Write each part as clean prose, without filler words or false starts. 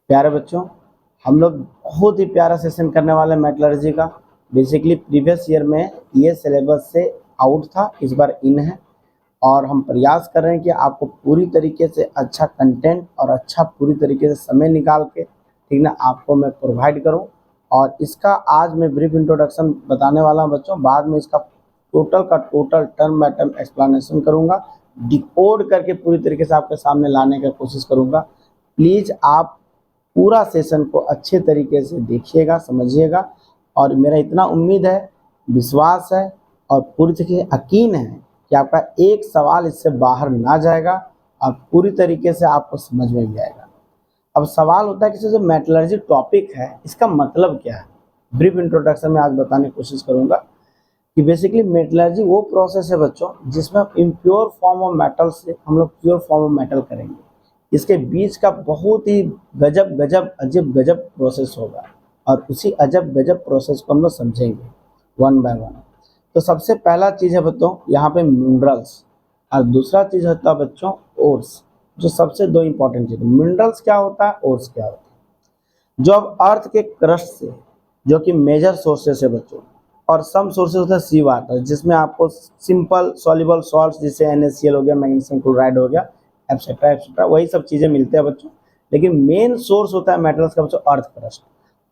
प्यारे बच्चों, हम लोग बहुत ही प्यारा सेशन करने वाले हैं मेटलर्जी का। बेसिकली प्रीवियस ईयर में ये सिलेबस से आउट था, इस बार इन है और हम प्रयास कर रहे हैं कि आपको पूरी तरीके से अच्छा कंटेंट और अच्छा पूरी तरीके से समय निकाल के ठीक ना आपको मैं प्रोवाइड करूं। और इसका आज मैं ब्रीफ इंट्रोडक्शन बताने वाला हूं बच्चों, बाद में इसका टोटल का total term by term explanation करूंगा, डिकोड करके पूरी तरीके से आपके सामने लाने की कोशिश करूंगा। प्लीज़ आप पूरा सेशन को अच्छे तरीके से देखिएगा, समझिएगा और मेरा इतना उम्मीद है, विश्वास है और पूरी तरीके से यकीन है कि आपका एक सवाल इससे बाहर ना जाएगा और पूरी तरीके से आपको समझ में भी आएगा। अब सवाल होता है कि जो मेटलर्जी टॉपिक है इसका मतलब क्या है। ब्रीफ इंट्रोडक्शन में आज बताने की कोशिश करूंगा कि बेसिकली मेटलर्जी वो प्रोसेस है बच्चों जिसमें इम्प्योर फॉर्म ऑफ मेटल से हम लोग प्योर फॉर्म ऑफ मेटल करेंगे। इसके बीच का बहुत ही गजब गजब अजब गजब प्रोसेस होगा और उसी अजब गजब प्रोसेस को हम लोग समझेंगे वन बाय वन। तो सबसे पहला चीज़ है बच्चों यहाँ पे मिनरल्स और दूसरा चीज़ होता है बच्चों ओर्स, जो सबसे दो इंपॉर्टेंट चीज़। मिनरल्स क्या होता है, ओर्स क्या होता है। जो अब अर्थ के क्रस्ट से, जो कि मेजर सोर्सेस है बच्चों, और सम सोर्सेस होता है सी वाटर जिसमें आपको सिंपल सॉल्युबल सॉल्ट्स जैसे NaCl हो गया, मैग्नीशियम क्लोराइड हो गया, एटसेट्रा एटसेट्रा, वही सब चीज़ें मिलते हैं बच्चों। लेकिन मेन सोर्स होता है मेटल्स का बच्चों अर्थ क्रस्ट।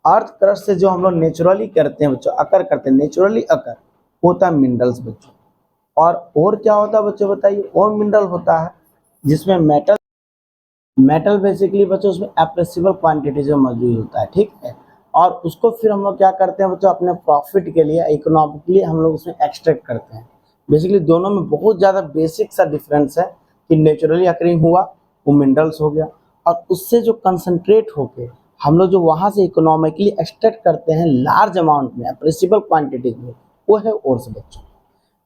अर्थ क्रस्ट से जो हम लोग नेचुरली करते हैं बच्चों, अकर करते हैं, नेचुरली अकर होता है मिनरल्स बच्चों। और क्या होता है बच्चों बताइए, और मिनरल होता है जिसमें मेटल बेसिकली बच्चों उसमें एप्रेसिबल क्वांटिटीज में मौजूद होता है, ठीक है। और उसको फिर हम लोग क्या करते हैं बच्चों, अपने प्रॉफिट के लिए, इकोनॉमिकली हम लोग उसमें एक्सट्रैक्ट करते हैं। बेसिकली दोनों में बहुत ज़्यादा बेसिक सा डिफरेंस है कि नेचुरली अकरिंग हुआ वो मिनरल्स हो गया और उससे जो कंसनट्रेट होके हम लोग जो वहाँ से इकोनॉमिकली एक्सट्रैक्ट करते हैं लार्ज अमाउंट में एप्रेसिबल क्वान्टिटीज में, वो है ओर्स बच्चों।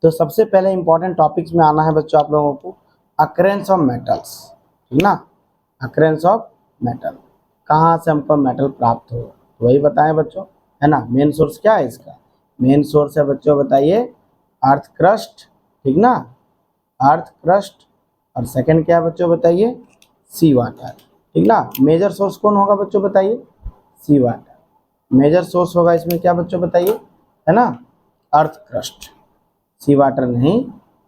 तो सबसे पहले इंपॉर्टेंट टॉपिक्स में आना है बच्चों आप लोगों को, अकरेंस ऑफ मेटल्स, ठीक ना। अकरेंस ऑफ मेटल, कहाँ से हमको मेटल प्राप्त हो वही बताएं बच्चों, है ना। मेन सोर्स क्या है इसका, मेन सोर्स है बच्चों बताइए अर्थ क्रस्ट, ठीक ना, अर्थ क्रस्ट। और सेकंड क्या है बच्चों बताइए, सी वाटर, ठीक ना। मेजर सोर्स कौन होगा बच्चों बताइए, सी वाटर। मेजर सोर्स होगा इसमें क्या बच्चों बताइए, है ना, अर्थ क्रस्ट, सी वाटर नहीं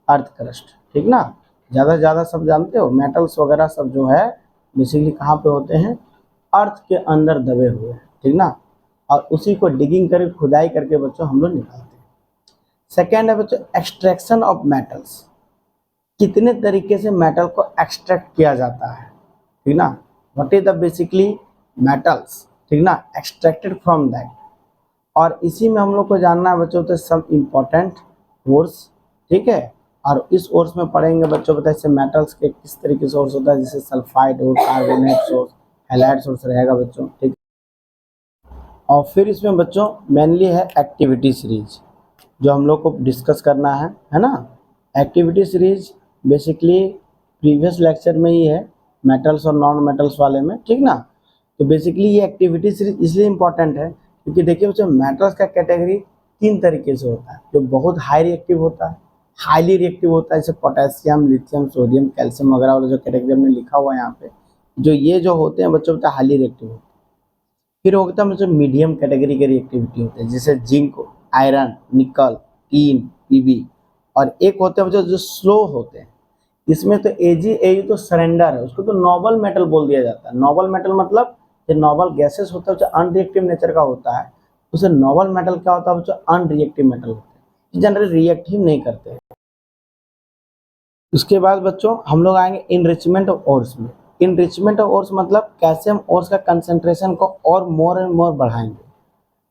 अर्थ क्रस्ट, ठीक ना। ज़्यादा से ज़्यादा सब जानते हो मेटल्स वगैरह सब जो है बेसिकली कहाँ पे होते हैं, अर्थ के अंदर दबे हुए हैं, ठीक ना। और उसी को डिगिंग करके खुदाई करके बच्चों हम लोग निकालते हैं। सेकेंड है बच्चों एक्सट्रैक्शन ऑफ मेटल्स, कितने तरीके से मेटल को एक्सट्रैक्ट किया जाता है, ठीक ना। What is the basically metals, ठीक ना, एक्सट्रैक्टेड फ्रॉम दैट। और इसी में हम लोग को जानना है बच्चों तो सब इम्पोर्टेंट ओर्स, ठीक है। और इस ओर्स में पढ़ेंगे बच्चों बताइए इससे मेटल्स के किस तरीके से ओर्स होता है, जैसे सल्फाइड और कार्बोनेट सोर्स, हैलाइड सोर्स रहेगा बच्चों, ठीक। और फिर इसमें बच्चों मेनली है एक्टिविटी सीरीज जो हम लोग को डिस्कस करना है ना। Activity series basically previous lecture में ही है मेटल्स और नॉन मेटल्स वाले में, ठीक ना। तो बेसिकली ये एक्टिविटी सीरीज इसलिए इम्पॉर्टेंट है क्योंकि देखिए बच्चों मेटल्स का कैटेगरी तीन तरीके से होता है, जो बहुत हाई रिएक्टिव होता है, हाईली रिएक्टिव होता है, जैसे पोटेशियम, लिथियम, सोडियम, कैल्शियम वगैरह वाला जो कैटेगरी में लिखा हुआ है यहाँ पे, जो ये जो होते हैं बच्चों बताए हाईली रिएक्टिव होते हैं। फिर होता है मतलब मीडियम कैटेगरी के रिएक्टिविटी होते हैं जैसे जिंक, आयरन, निकल, टीन, पीबी। और एक होते हैं बच्चों जो स्लो होते हैं, इसमें तो AgAu तो सरेंडर है, उसको तो नोबल मेटल बोल दिया जाता है। नोबल मेटल मतलब जो नोबल गैसेस होता है जो अनरिएक्टिव नेचर का होता है, उसे नोबल मेटल क्या होता है बच्चों, अनरिएक्टिव मेटल होते हैं, जनरली रिएक्ट ही नहीं करते हैं। उसके बाद बच्चों हम लोग आएंगे इनरिचमेंट ऑफ ओर्स में। इनरिचमेंट ऑफ ओर्स मतलब कैसे हम ओर्स का कंसंट्रेशन को और मोर एंड मोर बढ़ाएंगे,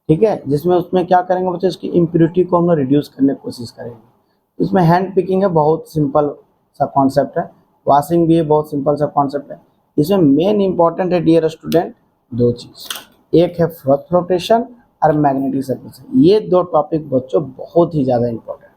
ठीक है। जिसमें उसमें क्या करेंगे बच्चों, इसकी इम्प्योरिटी को हम लोग रिड्यूस करने की कोशिश करेंगे। इसमें हैंड पिकिंग है, बहुत सिंपल सा कॉन्सेप्ट है, वॉशिंग भी है, बहुत सिंपल सा कॉन्सेप्ट है। इसमें मेन इंपॉर्टेंट है डियर स्टूडेंट दो चीज़, एक है फ्रॉथ फ्लोटेशन और मैग्नेटिक सेपरेशन। ये दो टॉपिक बच्चों बहुत ही ज़्यादा important.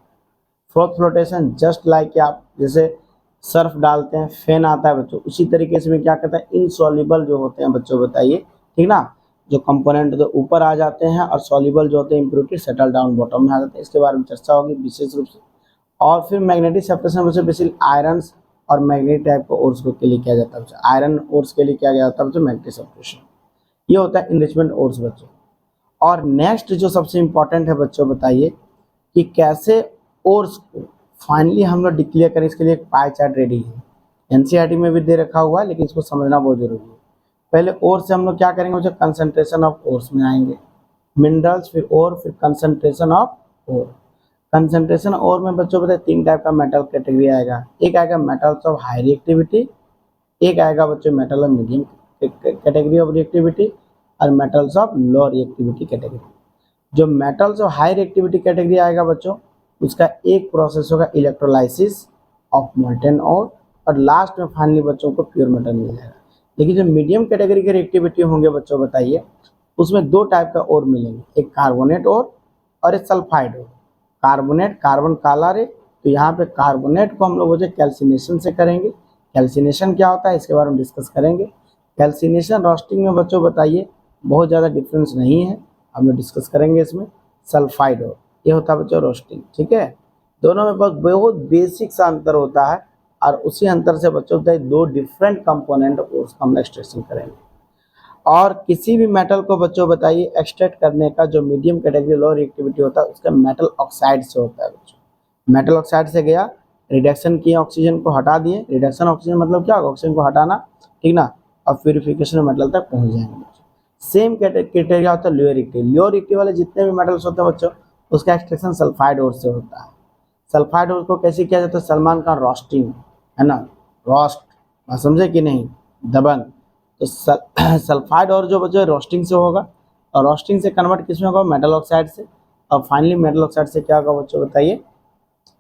Froth flotation just like आप जैसे सर्फ डालते हैं फैन आता है बच्चों, उसी तरीके से में क्या करता है इनसॉल्युबल जो होते हैं बच्चों बताइए, ठीक ना, जो कंपोनेंट तो ऊपर आ जाते हैं और सॉल्युबल जो होते हैं इम्प्योरिटी सेटल डाउन बॉटम में आ जाते हैं। इसके बारे में चर्चा होगी विशेष रूप से। और फिर मैग्नेटिक सेपरेशन में बेसिकली आयरन और मैग्नेटिक टाइप को ओर्स के लिए किया जाता है, आयरन ओर्स के लिए किया जाता है मैग्नेटिक सेपरेशन। ये होता है इनरिचमेंट ओर्स बच्चों। और नेक्स्ट जो सबसे इम्पोर्टेंट है बच्चों, बताइए कि कैसे ओर्स को फाइनली हम लोग डिक्लेयर करें। इसके लिए एक पाई चार्ट रेडी है, एनसीईआरटी में भी दे रखा हुआ है, लेकिन इसको समझना बहुत जरूरी है। पहले ओर से हम लोग क्या करेंगे बच्चों, कंसंट्रेशन ऑफ ओर्स में आएंगे, मिनरल्स, फिर ओर, फिर कंसंट्रेशन ऑफ ओर। कंसंट्रेशन ओर में बच्चों बताए 3 टाइप का मेटल कैटेगरी आएगा। एक आएगा मेटल्स ऑफ हाई रिएक्टिविटी, एक आएगा बच्चों metal of medium category of reactivity, और metals of low reactivity category. जो metals of high reactivity category आएगा बच्चों, उसका एक प्रोसेस होगा इलेक्ट्रोलाइसिस ऑफ मोल्टेन ओर, और लास्ट में फाइनली बच्चों को प्योर मेटल मिल जाएगा। लेकिन जो मीडियम कैटेगरी के रिएक्टिविटी होंगे बच्चों, बताइए उसमें 2 टाइप का ओर मिलेंगे, एक कार्बोनेट ओर और एक सल्फाइड ओर। कार्बोनेट, कार्बन काला रे, तो यहाँ पे कार्बोनेट को हम लोग बच्चों कैल्सिनेशन से करेंगे। कैल्सिनेशन क्या होता है इसके बारे में डिस्कस करेंगे। कैल्सिनेशन रोस्टिंग में बच्चों बताइए बहुत ज़्यादा डिफरेंस नहीं है, हम लोग डिस्कस करेंगे इसमें। सल्फाइड ओर ये होता है बच्चों रोस्टिंग, ठीक है। दोनों में बहुत बेसिक सा अंतर होता है, और उसी अंतर से बच्चों बताइए 2 डिफरेंट कंपोनेंट उसका हम एक्सट्रैक्शन करेंगे। और किसी भी मेटल को बच्चों बताइए एक्सट्रैक्ट करने का जो मीडियम कैटेगरी लो रिएक्टिविटी होता है उसका मेटल ऑक्साइड से होता है बच्चों। मेटल ऑक्साइड से गया, रिडक्शन किए, ऑक्सीजन को हटा दिए। रिडक्शन ऑक्सीजन मतलब क्या होगा, ऑक्सीजन को हटाना, ठीक ना, और प्यूरिफिकेशन मेटल तक पहुंच जाएंगे। सेम क्राइटेरिया होता है लो रिएक्टिव। लो रिएक्टिव वाले जितने भी मेटल्स होते हैं बच्चों, उसका एक्सट्रैक्शन सल्फाइड ओर से होता है। सल्फाइड ओर को कैसे किया जाता है, सलमान खान रोस्टिंग, है ना, रोस्ट, बात समझे कि नहीं, दबन। तो सल्फाइड और जो बच्चों रोस्टिंग से होगा, और रोस्टिंग से कन्वर्ट किस में होगा, मेटल ऑक्साइड से, और फाइनली मेटल ऑक्साइड से क्या होगा बच्चों बताइए,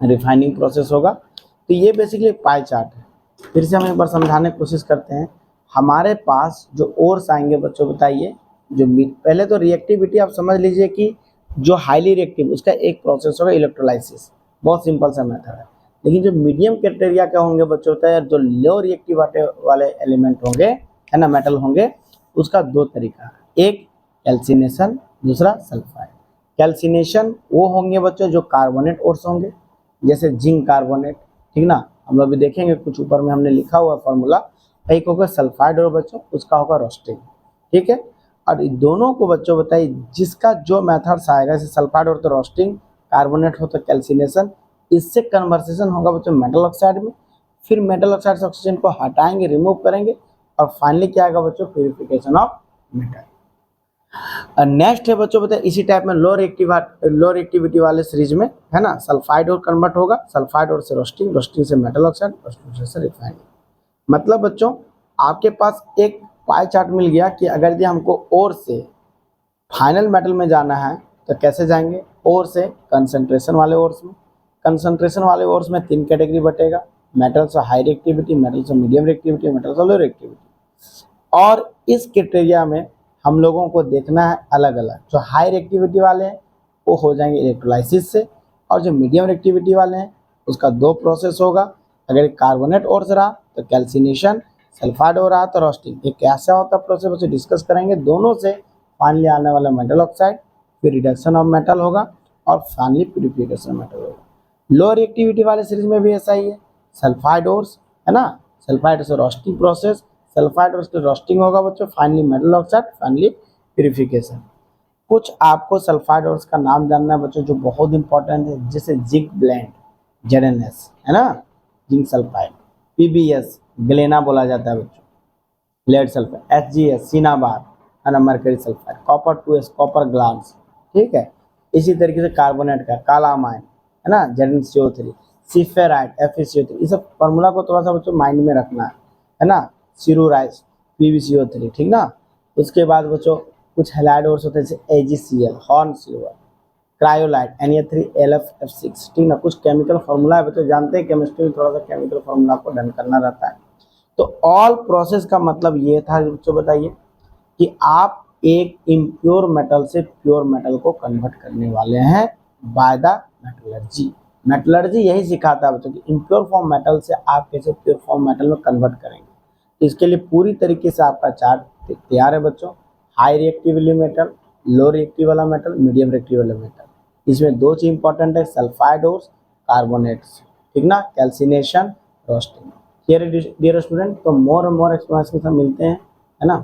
रिफाइनिंग प्रोसेस होगा। तो ये बेसिकली पाई चार्ट है। फिर से हम एक बार समझाने की कोशिश करते हैं। हमारे पास जो ओर्स आएंगे बच्चों बताइए, जो पहले तो रिएक्टिविटी आप समझ लीजिए कि जो हाईली रिएक्टिव उसका एक प्रोसेस होगा इलेक्ट्रोलाइसिस, बहुत सिंपल सा मेथड है। लेकिन जो मीडियम क्राइटेरिया के होंगे बच्चों होता है, जो लो रिएक्टिव वाले एलिमेंट होंगे, है ना, मेटल होंगे, उसका 2 तरीका है, एक कैल्सिनेशन, दूसरा सल्फाइड। कैल्सिनेशन वो होंगे बच्चों जो कार्बोनेट ओर्स होंगे, जैसे जिंक कार्बोनेट, ठीक ना, हम लोग भी देखेंगे कुछ ऊपर में हमने लिखा हुआ फॉर्मूला। एक होगा सल्फाइड और बच्चों उसका होगा रोस्टिंग, ठीक है। और इन दोनों को बच्चों बताइए जिसका जो मेथड्स आएगा, जैसे सल्फाइड हो तो रोस्टिंग, कार्बोनेट हो तो कैल्सिनेशन, इससे कन्वर्सेशन होगा बच्चों मेटल ऑक्साइड में। फिर मेटल ऑक्साइड से ऑक्सीजन को हटाएंगे, रिमूव करेंगे, और फाइनली क्या आएगा बच्चों, प्यूरिफिकेशन ऑफ मेटल। नेक्स्ट है बच्चों बताइए इसी टाइप में लो रिएक्टिविटी वाले सीरीज में, है ना, सल्फाइड और कन्वर्ट होगा, सल्फाइड और से रोस्टिंग, रोस्टिंग से मेटल ऑक्साइड, रोस्टिंग से रिफाइनिंग। मतलब बच्चों आपके पास एक पाई चार्ट मिल गया कि अगर यदि हमको ओर से फाइनल मेटल में जाना है तो कैसे जाएंगे। ओर से कंसंट्रेशन वाले ओर्स में, कंसंट्रेशन वाले ओर्स में 3 कैटेगरी बटेगा, metals of high reactivity, metals of medium reactivity, metals of low reactivity. और इस क्राइटेरिया में हम लोगों को देखना है अलग अलग। जो हाई रिएक्टिविटी वाले हैं वो हो जाएंगे इलेक्ट्रोलाइसिस से, और जो मीडियम रिएक्टिविटी वाले हैं उसका 2 प्रोसेस होगा। अगर कार्बोनेट ओर्स रहा तो कैल्सिनेशन, सल्फाइड हो रहा तो रोस्टिंग। ये कैसा होता है प्रोसेस उसे डिस्कस करेंगे। दोनों से फाइनली आने वाला मेटल ऑक्साइड, फिर रिडक्शन ऑफ मेटल होगा, और फाइनली प्यूरिफिकेशन मेटल होगा। लो रिएक्टिविटी वाले सीरीज में भी ऐसा ही है, सल्फाइड ओर्स, है ना, सल्फाइड से रोस्टिंग प्रोसेस, सल्फाइड और रोस्टिंग होगा बच्चों, finally metal oxide, finally purification. कुछ आपको सल्फाइड ओर्स का नाम जानना है बच्चों जो बहुत इंपॉर्टेंट है, जैसे जिंक ब्लेंड, ZnS, है ना, जिंक सल्फाइड, PbS ग्लेना बोला जाता है बच्चों, लेड सल्फाइड, HgS सिनाबार, है ना, mercury sulphide, copper 2s copper glass, ठीक है। इसी तरीके से कार्बोनेट का कालामाइन, है ना, ZnCO3, सिफेराइड, FeCO3, इस फॉर्मूला को थोड़ा सा बच्चों माइंड में रखना है ना। सिरुराइस, PbCO3, ठीक ना। उसके बाद बच्चों कुछ हैलाइड ओर्स होते हैं जैसे AgCl, horn silver, cryolite, Na3LFF6, ठीक ना। कुछ केमिकल फॉर्मूला है बच्चों, जानते हैं केमिस्ट्री में थोड़ा सा केमिकल फॉर्मूला को डन करना रहता है। तो ऑल प्रोसेस का मतलब ये था बच्चों बताइए कि आप एक इम्प्योर मेटल से प्योर मेटल को कन्वर्ट करने वाले हैं बाय द मेटलर्जी। मेटलर्जी यही सिखाता है बच्चों कि इम्प्योर फॉर्म मेटल से आप कैसे प्योर फॉर्म मेटल में कन्वर्ट करेंगे। इसके लिए पूरी तरीके से आपका चार्ट तैयार है बच्चों। High reactive metal, low reactive वाला मेटल, मीडियम रिएक्टिव वाला मेटल। इसमें 2 चीज इंपॉर्टेंट है, सल्फाइड और कार्बोनेट्स, ठीक ना, कैल्सिनेशन, रोस्टिंग। डियर स्टूडेंट, तो मोर और मोर एक्सप्लेनेशन के साथ मिलते हैं, है ना।